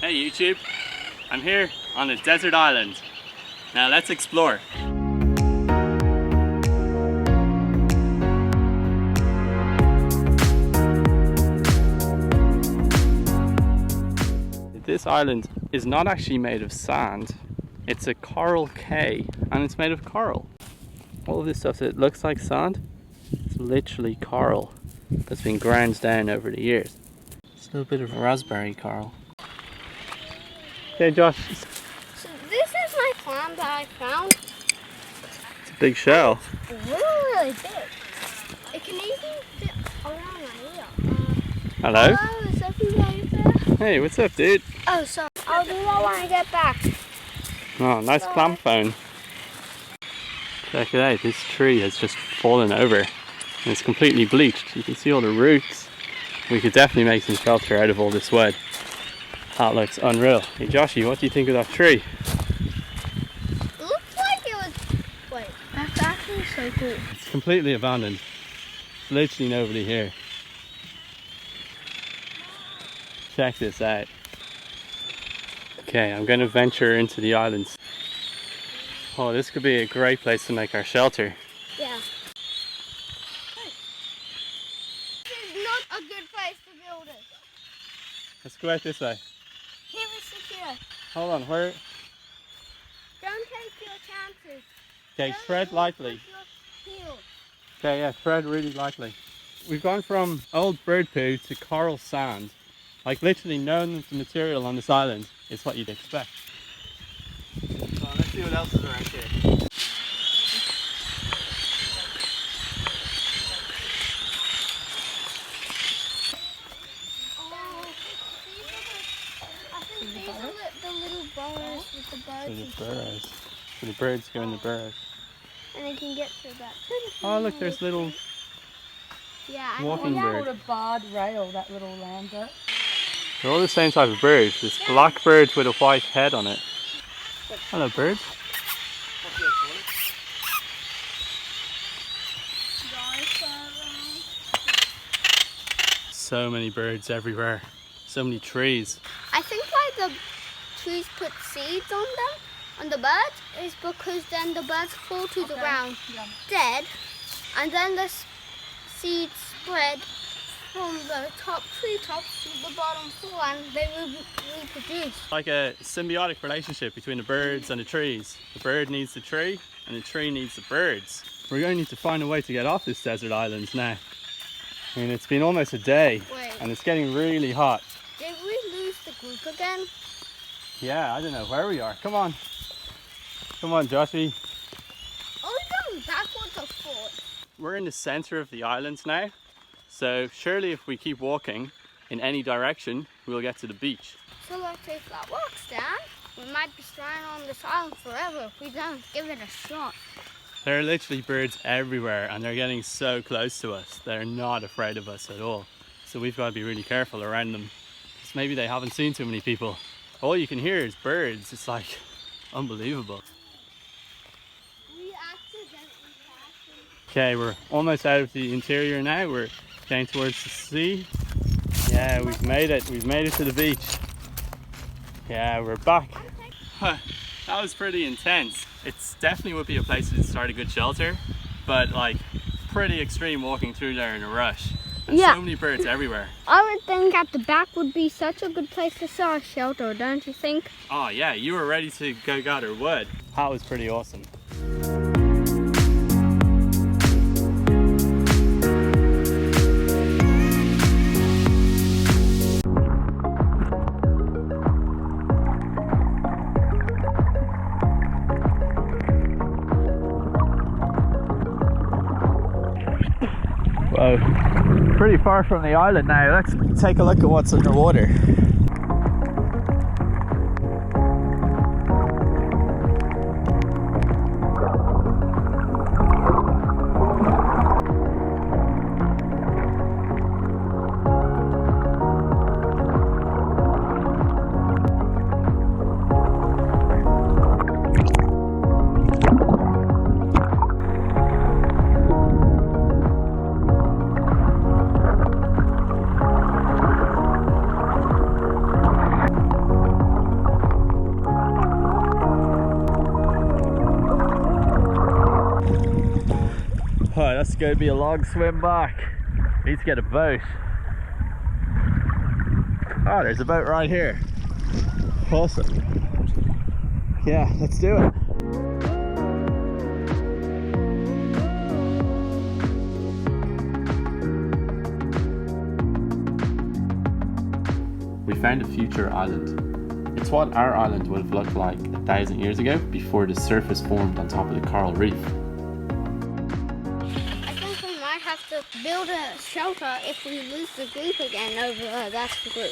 Hey YouTube, I'm here on a desert island. Now let's explore. This island is not actually made of sand. It's a coral cay and it's made of coral. All of this stuff, it looks like sand. It's literally coral that's been ground down over the years. It's a little bit of raspberry coral. Okay, Josh. So this is my clam that I found. It's a big shell. It's really big. It can even fit around my ear. Hello? Hello, is everybody there? Hey, what's up, dude? Oh, sorry. I'll do that when I get back. Oh, nice clam phone. Check it out, this tree has just fallen over. And it's completely bleached. You can see all the roots. We could definitely make some shelter out of all this wood. That looks unreal. Hey Joshy, what do you think of that tree? It looks like it was... Wait, that's actually so cool. It's completely abandoned. There's literally nobody here. Check this out. Okay, I'm going to venture into the islands. Oh, this could be a great place to make our shelter. Yeah. This is not a good place to build it. Let's go out this way. Here is secure. Hold on, where? Don't take your chances. Okay, Don't tread lightly. Your heels. Okay, yeah, tread really lightly. We've gone from old bird poo to coral sand. Like literally none of the material on this island is what you'd expect. So let's see what else is around here. These are the little burrows with the birds. So the burrows. So the birds go in the burrows. And they can get through that. Oh look, there's little walking birds. Called a barred rail, that little lander. They're all the same type of birds. This black bird with a white head on it. Hello birds. So many birds everywhere. So many trees. I think why the trees put seeds on them, on the birds, is because then the birds fall to the ground dead, and then the seeds spread from the top treetops to the bottom floor and they will reproduce. Like a symbiotic relationship between the birds and the trees. The bird needs the tree and the tree needs the birds. We're going to need to find a way to get off this desert island now. I mean, it's been almost a day. Wait. And it's getting really hot. Did we lose the group again? Yeah, I don't know where we are. Come on. Come on, Joshy. Oh, we're going backwards or forward? We're in the center of the island now. So surely if we keep walking in any direction, we'll get to the beach. So let's if that works, Dan, we might be stranded on this island forever if we don't give it a shot. There are literally birds everywhere and they're getting so close to us. They're not afraid of us at all. So we've got to be really careful around them. Because maybe they haven't seen too many people. All you can hear is birds. It's like unbelievable. We accidentally passed. Okay, we're almost out of the interior now. We're going towards the sea. Yeah, we've made it. We've made it to the beach. Yeah, we're back. That was pretty intense. It's definitely would be a place to start a good shelter, but like pretty extreme walking through there in a rush. And Yeah. so many birds everywhere. I would think at the back would be such a good place to start a shelter, don't you think? Oh yeah, you were ready to go gather wood. That was pretty awesome. Whoa, pretty far from the island now. Let's take a look at what's underwater. That's going to be a long swim back. Need to get a boat. Oh, there's a boat right here. Awesome. Yeah, let's do it. We found a future island. It's what our island would have looked like 1,000 years ago before the surface formed on top of the coral reef. I think we might have to build a shelter if we lose the group again over that's the group.